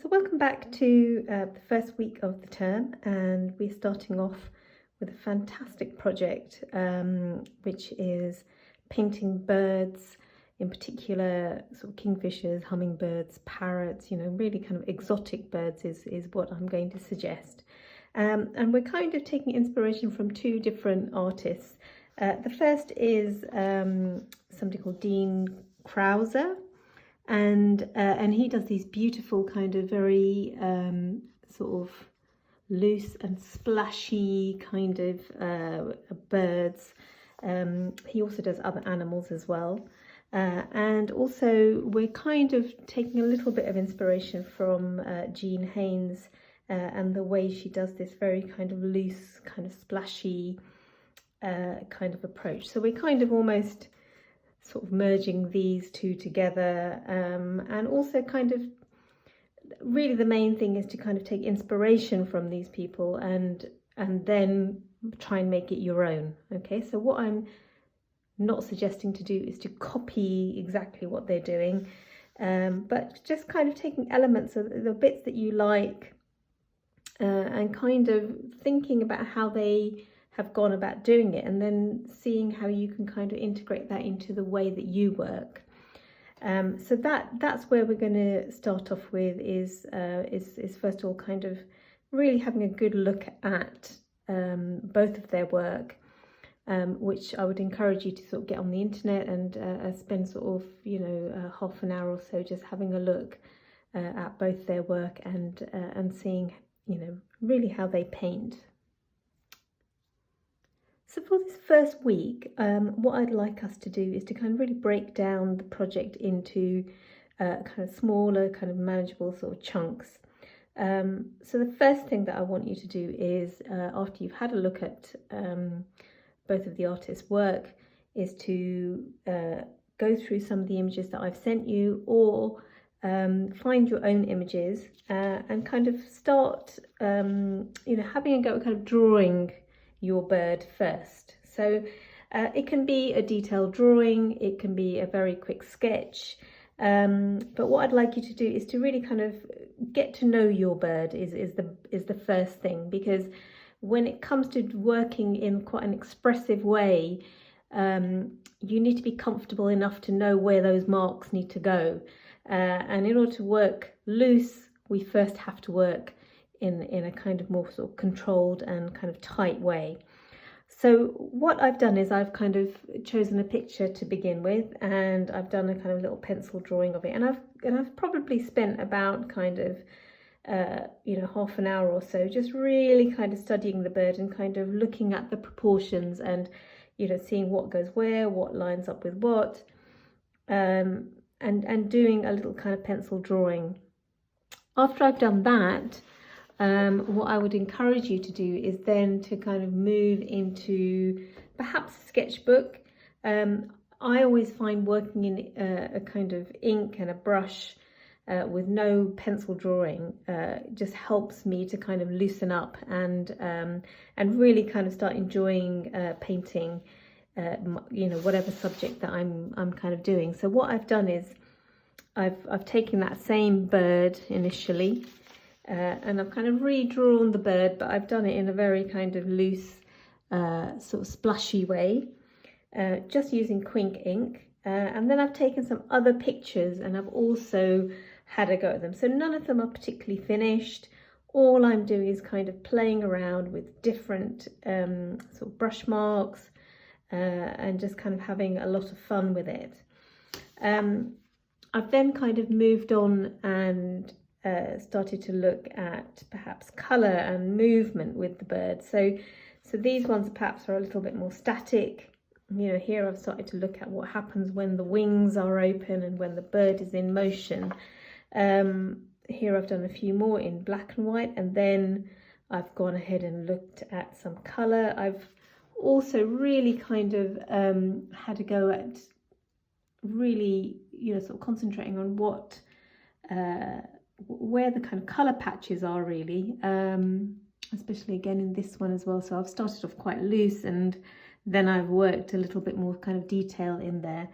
So welcome back to the first week of the term, and we're starting off with a fantastic project, which is painting birds, in particular sort of kingfishers, hummingbirds, parrots, really kind of exotic birds is what I'm going to suggest. And we're kind of taking inspiration from two different artists. The first is somebody called Dean Krauser, and he does these beautiful kind of very sort of loose and splashy kind of birds. He also does other animals as well. And also we're kind of taking a little bit of inspiration from Jean Haynes and the way she does this very kind of loose, kind of splashy kind of approach. So we're kind of almost sort of merging these two together, and also kind of really the main thing is to kind of take inspiration from these people and then try and make it your own. Okay, so what I'm not suggesting to do is to copy exactly what they're doing, but just kind of taking elements of the bits that you like, and kind of thinking about how they have gone about doing it, and then seeing how you can kind of integrate that into the way that you work. So that's where we're going to start off with is first of all kind of really having a good look at both of their work, which I would encourage you to sort of get on the internet and spend sort of half an hour or so just having a look at both their work and seeing really how they paint. So for this first week, what I'd like us to do is to kind of really break down the project into kind of smaller, kind of manageable sort of chunks. So the first thing that I want you to do is, after you've had a look at both of the artists' work, is to go through some of the images that I've sent you, or find your own images and kind of start, having a go at kind of drawing your bird first. So it can be a detailed drawing, it can be a very quick sketch, but what I'd like you to do is to really kind of get to know your bird is the first thing, because when it comes to working in quite an expressive way, you need to be comfortable enough to know where those marks need to go, and in order to work loose, we first have to work in a kind of more sort of controlled and kind of tight way. So what I've done is I've kind of chosen a picture to begin with, and I've done a kind of little pencil drawing of it, and I've probably spent about kind of half an hour or so just really kind of studying the bird and kind of looking at the proportions and seeing what goes where, what lines up with what, and doing a little kind of pencil drawing. After I've done that, what I would encourage you to do is then to kind of move into perhaps a sketchbook. I always find working in a kind of ink and a brush with no pencil drawing just helps me to kind of loosen up and really kind of start enjoying painting whatever subject that I'm kind of doing. So what I've done is I've taken that same bird initially, and I've kind of redrawn the bird, but I've done it in a very kind of loose, sort of splashy way, just using Quink ink. And then I've taken some other pictures and I've also had a go at them. So none of them are particularly finished. All I'm doing is kind of playing around with different sort of brush marks and just kind of having a lot of fun with it. I've then kind of moved on and started to look at perhaps colour and movement with the bird. So these ones perhaps are a little bit more static. Here I've started to look at what happens when the wings are open and when the bird is in motion. Here I've done a few more in black and white, and then I've gone ahead and looked at some colour. I've also really kind of had a go at really sort of concentrating on what where the kind of colour patches are really, especially again in this one as well. So I've started off quite loose and then I've worked a little bit more kind of detail in there.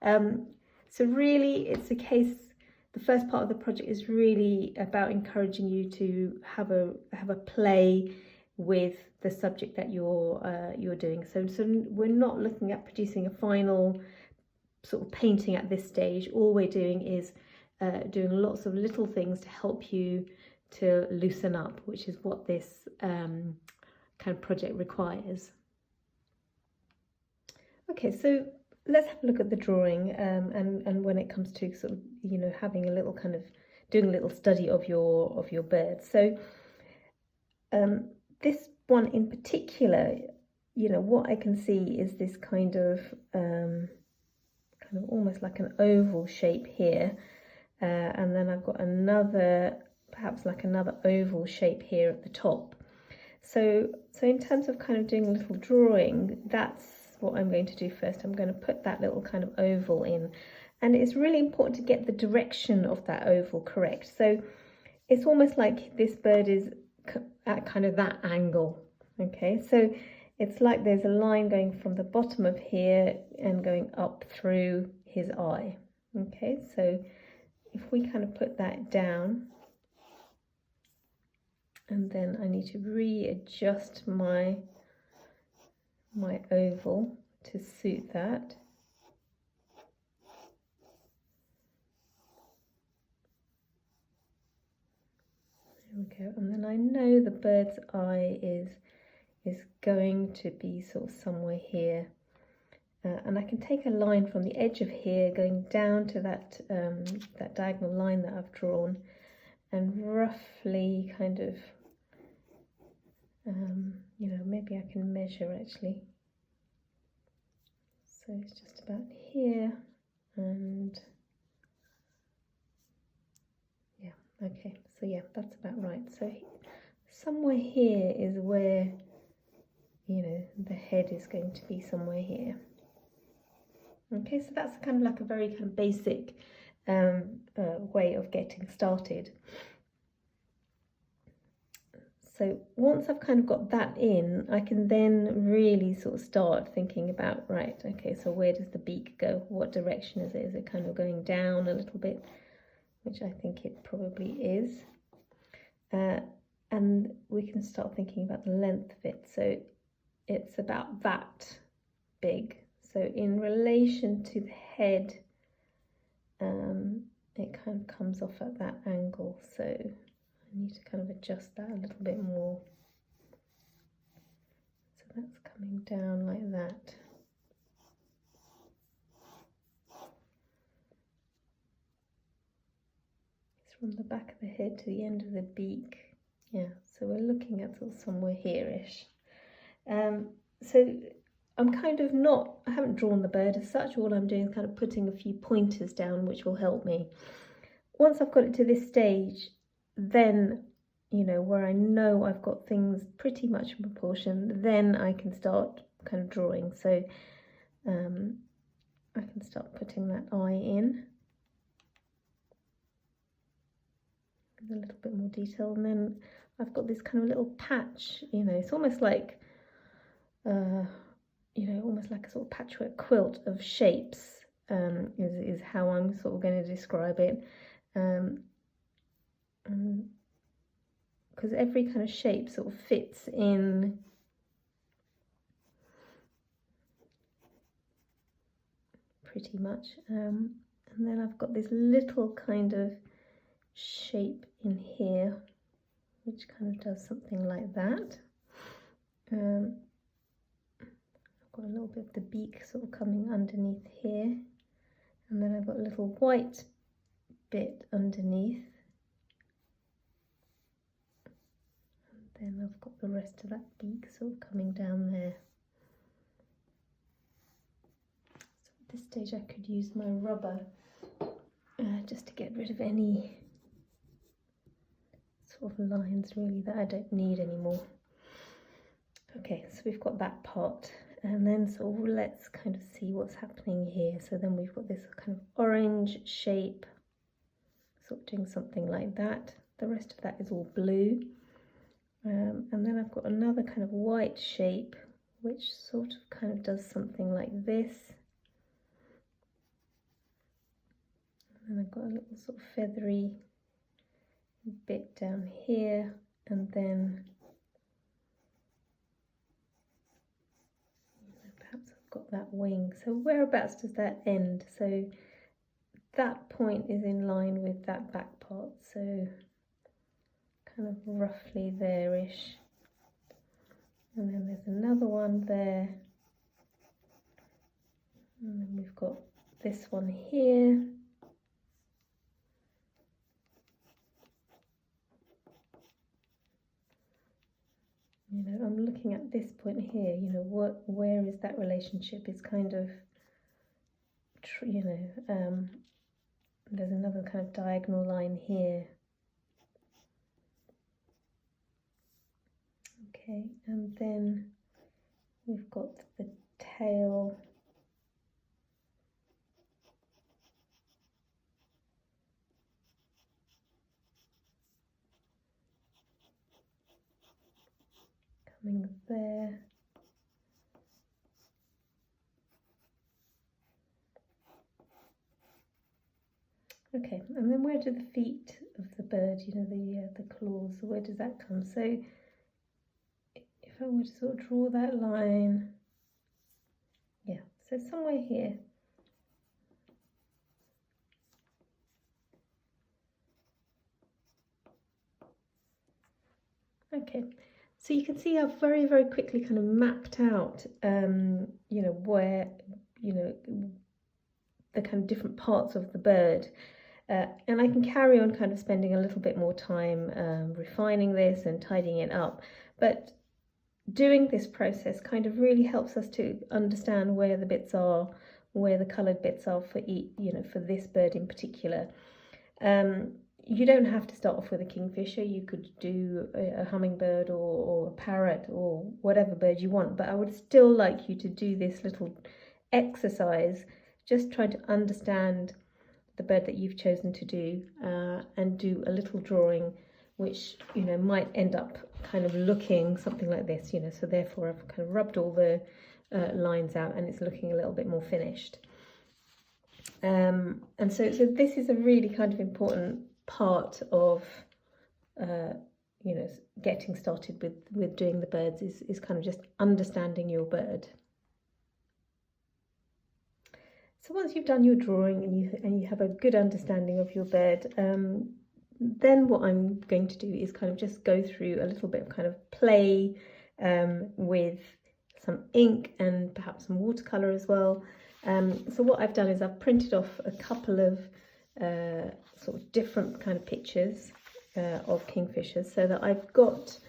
So really it's a case the first part of the project is really about encouraging you to have a play with the subject that you're doing. So we're not looking at producing a final sort of painting at this stage. All we're doing is doing lots of little things to help you to loosen up, which is what this kind of project requires. Okay, so let's have a look at the drawing, and when it comes to sort of, you know, having a little kind of doing a little study of your bird. So this one in particular, you know, what I can see is this kind of almost like an oval shape here, and then I've got another, perhaps like another oval shape here at the top. So in terms of kind of doing a little drawing, that's what I'm going to do first. I'm going to put that little kind of oval in, and it's really important to get the direction of that oval correct. So it's almost like this bird is at kind of that angle. Okay, so it's like there's a line going from the bottom of here and going up through his eye. Okay, so if we kind of put that down, and then I need to readjust my oval to suit that. There we go, and then I know the bird's eye is going to be sort of somewhere here, and I can take a line from the edge of here going down to that that diagonal line that I've drawn, and roughly kind of you know, maybe I can measure actually. So it's just about here, and yeah, okay, so yeah, that's about right. So somewhere here is where, you know, the head is going to be somewhere here. Okay, so that's kind of like a very kind of basic way of getting started. So once I've kind of got that in, I can then really sort of start thinking about, right, okay, so where does the beak go? What direction is it? Is it kind of going down a little bit, which I think it probably is. And we can start thinking about the length of it. So it's about that big. So in relation to the head, it kind of comes off at that angle. So I need to kind of adjust that a little bit more. So that's coming down like that. It's from the back of the head to the end of the beak. Yeah, so we're looking at sort of somewhere here-ish. So I'm kind of not, I haven't drawn the bird as such. All I'm doing is kind of putting a few pointers down, which will help me. Once I've got it to this stage, then, you know, where I know I've got things pretty much in proportion, then I can start kind of drawing. So I can start putting that eye in with a little bit more detail, and then I've got this kind of little patch, you know, it's almost like you know, almost like a sort of patchwork quilt of shapes, is how I'm sort of going to describe it. Because every kind of shape sort of fits in pretty much. And then I've got this little kind of shape in here, which kind of does something like that. I've got a little bit of the beak sort of coming underneath here, and then I've got a little white bit underneath, and then I've got the rest of that beak sort of coming down there. So at this stage I could use my rubber just to get rid of any sort of lines really that I don't need anymore. Okay, so we've got that part, and then sort of let's kind of see what's happening here. So then we've got this kind of orange shape, sort of doing something like that. The rest of that is all blue. And then I've got another kind of white shape, which sort of kind of does something like this. And then I've got a little sort of feathery bit down here, and then perhaps I've got that wing. So whereabouts does that end? So that point is in line with that back part, so kind of roughly there-ish. And then there's another one there. And then we've got this one here. You know, I'm looking at this point here, you know, where is that relationship? It's kind of, you know, there's another kind of diagonal line here. Okay, and then we've got the tail. Coming there. Okay, and then where do the feet of the bird, you know, the claws, where does that come? So if I were to sort of draw that line, yeah, so somewhere here. Okay, so you can see I've very, very quickly kind of mapped out, you know, where, you know, the kind of different parts of the bird. And I can carry on kind of spending a little bit more time refining this and tidying it up. But doing this process kind of really helps us to understand where the bits are, where the coloured bits are for each, you know, for this bird in particular. You don't have to start off with a kingfisher. You could do a hummingbird or a parrot or whatever bird you want, but I would still like you to do this little exercise, just trying to understand the bird that you've chosen to do, and do a little drawing which, you know, might end up kind of looking something like this, you know, so therefore I've kind of rubbed all the lines out and it's looking a little bit more finished. And so this is a really kind of important part of you know, getting started with doing the birds is kind of just understanding your bird. So once you've done your drawing and you have a good understanding of your bird, then what I'm going to do is kind of just go through a little bit of kind of play with some ink and perhaps some watercolour as well. So what I've done is I've printed off a couple of sort of different kind of pictures of kingfishers, so that I've got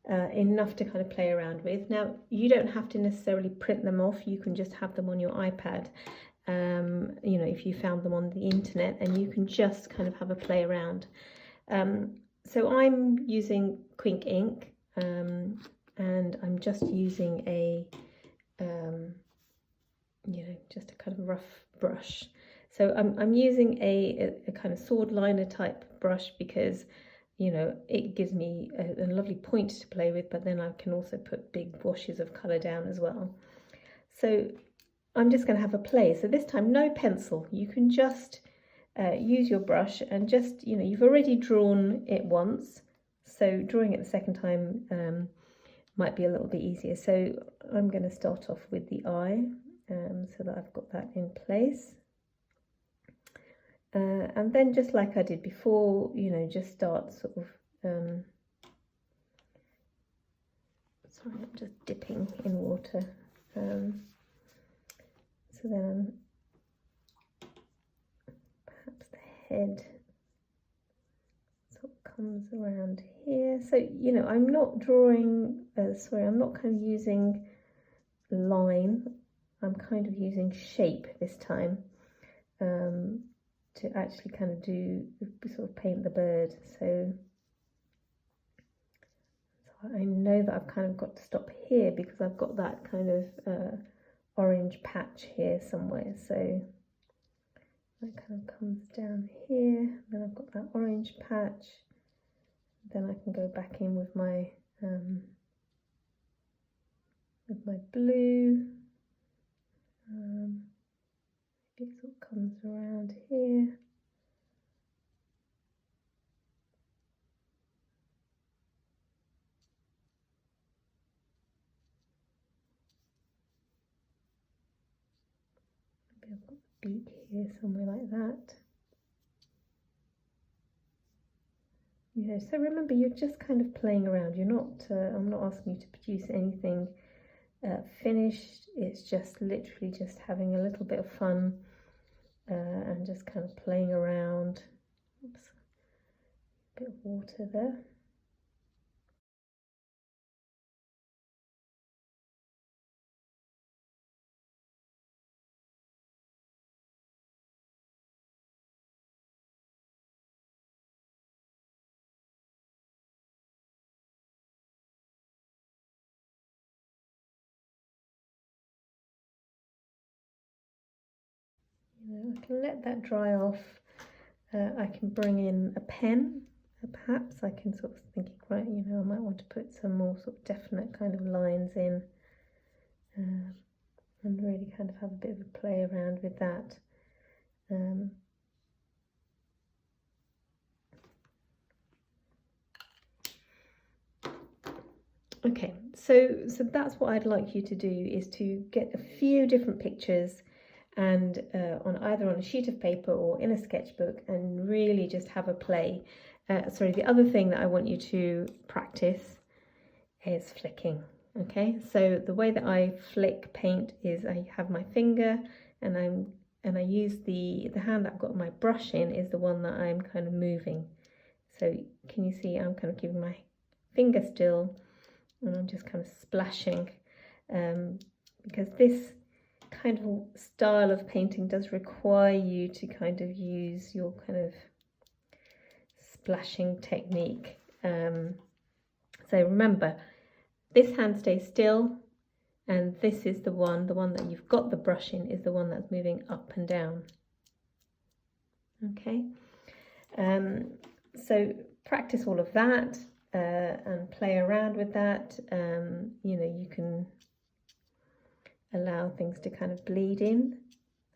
enough to kind of play around with. Now, you don't have to necessarily print them off, you can just have them on your iPad. You know, if you found them on the internet, and you can just kind of have a play around. So I'm using Quink ink, and I'm just using a, you know, just a kind of rough brush. So I'm using a kind of sword liner type brush because, you know, it gives me a lovely point to play with, but then I can also put big washes of colour down as well. So I'm just going to have a play. So this time, no pencil. You can just use your brush and just, you know, you've already drawn it once, so drawing it the second time might be a little bit easier. So I'm going to start off with the eye, so that I've got that in place. And then, just like I did before, you know, just start sort of, sorry, I'm just dipping in water. So then perhaps the head sort of comes around here. So, you know, I'm not drawing, I'm not kind of using line, I'm kind of using shape this time, to actually kind of sort of paint the bird. So I know that I've kind of got to stop here because I've got that kind of orange patch here somewhere, so that kind of comes down here, then I've got that orange patch, then I can go back in with my blue, it sort of comes around here, beak here, somewhere like that. So remember, you're just kind of playing around. You're not. I'm not asking you to produce anything finished. It's just literally just having a little bit of fun and just kind of playing around. Oops, a bit of water there. I can let that dry off. I can bring in a pen. Perhaps I can sort of thinking, right, I might want to put some more sort of definite kind of lines in and really kind of have a bit of a play around with that. Okay, so that's what I'd like you to do, is to get a few different pictures and on either on a sheet of paper or in a sketchbook, and really just have a play. Sorry, the other thing that I want you to practice is flicking. Okay, so the way that I flick paint is I have my finger and I use the hand that I've got my brush in is the one that I'm kind of moving. So can you see I'm kind of keeping my finger still and I'm just kind of splashing, because this kind of style of painting does require you to kind of use your kind of splashing technique. So remember, this hand stays still, and this is the one that you've got the brush in is the one that's moving up and down. Okay, so practice all of that and play around with that. You can allow things to kind of bleed in,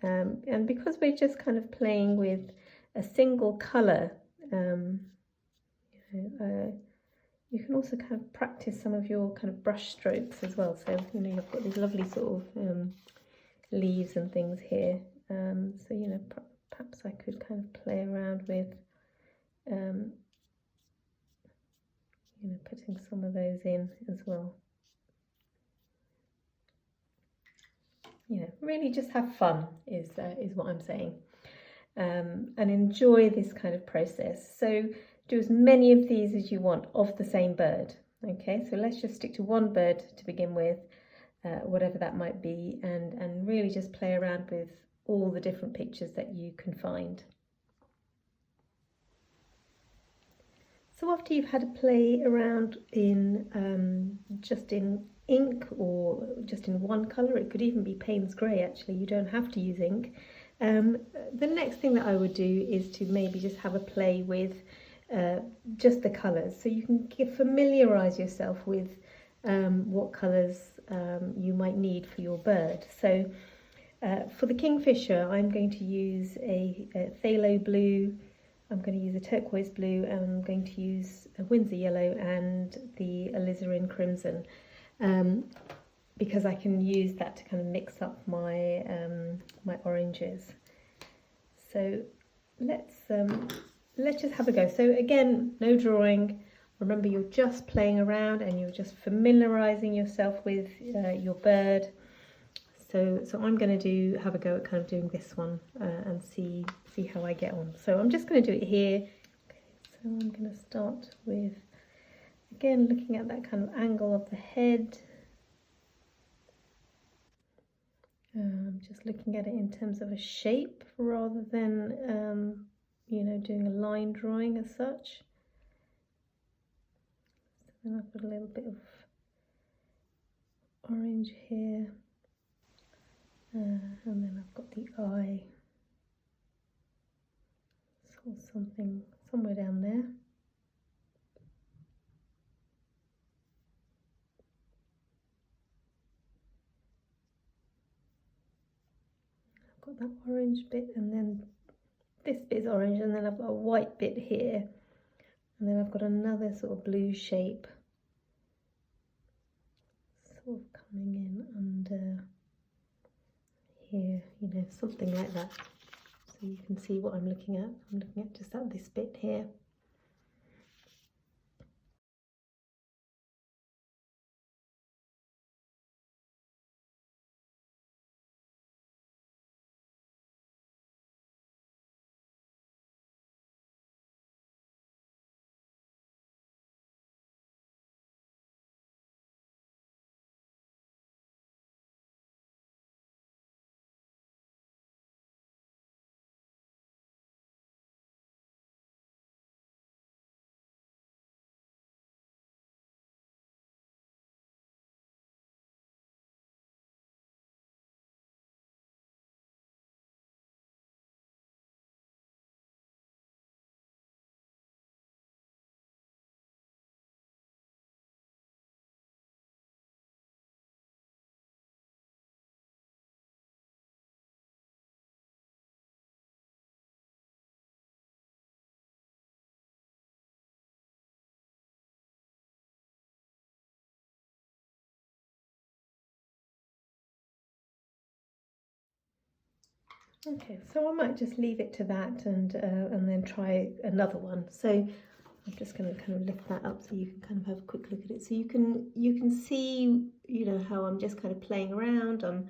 and because we're just kind of playing with a single colour, you can also kind of practice some of your kind of brush strokes as well. So you've got these lovely sort of leaves and things here, so perhaps I could kind of play around with putting some of those in as well. Really just have fun is what I'm saying, and enjoy this kind of process. So do as many of these as you want of the same bird. Okay, so let's just stick to one bird to begin with, whatever that might be, and really just play around with all the different pictures that you can find. So after you've had a play around in just in ink or just in one colour, it could even be Payne's grey actually, you don't have to use ink. The next thing that I would do is to maybe just have a play with just the colours, so you can familiarise yourself with what colours you might need for your bird. So for the kingfisher, I'm going to use a phthalo blue, I'm going to use a turquoise blue, and I'm going to use a Windsor yellow and the alizarin crimson, because I can use that to kind of mix up my my oranges. So let's just have a go. So again, no drawing. Remember, you're just playing around and you're just familiarising yourself with your bird. So I'm going to have a go at kind of doing this one and see how I get on. So I'm just going to do it here. Okay, so I'm going to start with, again, looking at that kind of angle of the head. Just looking at it in terms of a shape rather than, doing a line drawing as such. So then I've got a little bit of orange here. And then I've got the eye. So something somewhere down there. I've got that orange bit, and then this bit is orange, and then I've got a white bit here, and then I've got another sort of blue shape sort of coming in under here, you know, something like that. So you can see what I'm looking at. I'm looking at just this bit here. Okay, so I might just leave it to that and then try another one. So I'm just going to kind of lift that up so you can kind of have a quick look at it. So you can see, you know, how I'm just kind of playing around. I'm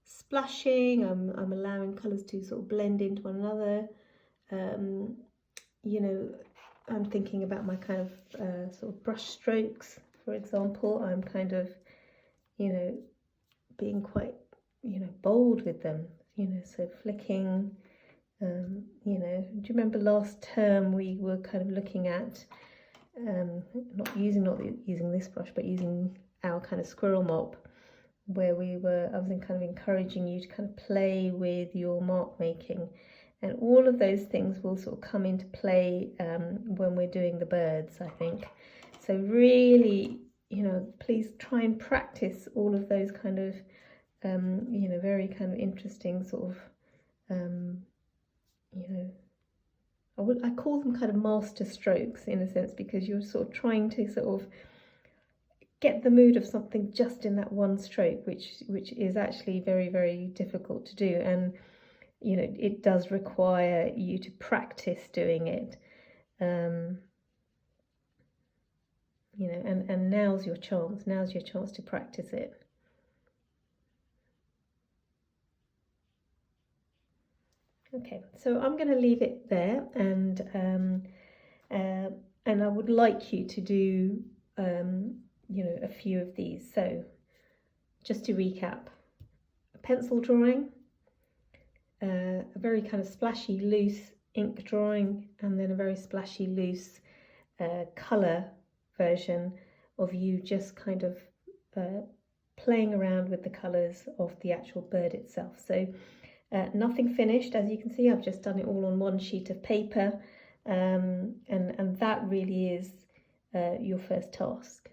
splashing. I'm allowing colours to sort of blend into one another. You know, I'm thinking about my kind of sort of brush strokes, for example. I'm kind of, you know, being quite, you know, bold with them. You know, so flicking. You know, do you remember last term we were kind of looking at not using this brush, but using our kind of squirrel mop, where I was kind of encouraging you to kind of play with your mark making, and all of those things will sort of come into play when we're doing the birds, I think. So really, you know, please try and practice all of those kind of you know, very kind of interesting sort of you know, I call them kind of master strokes in a sense, because you're sort of trying to sort of get the mood of something just in that one stroke, which is actually very, very difficult to do. And, you know, it does require you to practice doing it. You know, and now's your chance to practice it. Okay, so I'm going to leave it there, and I would like you to do you know, a few of these. So just to recap: a pencil drawing, a very kind of splashy loose ink drawing, and then a very splashy loose colour version of you just kind of playing around with the colours of the actual bird itself. So nothing finished, as you can see. I've just done it all on one sheet of paper, and that really is your first task.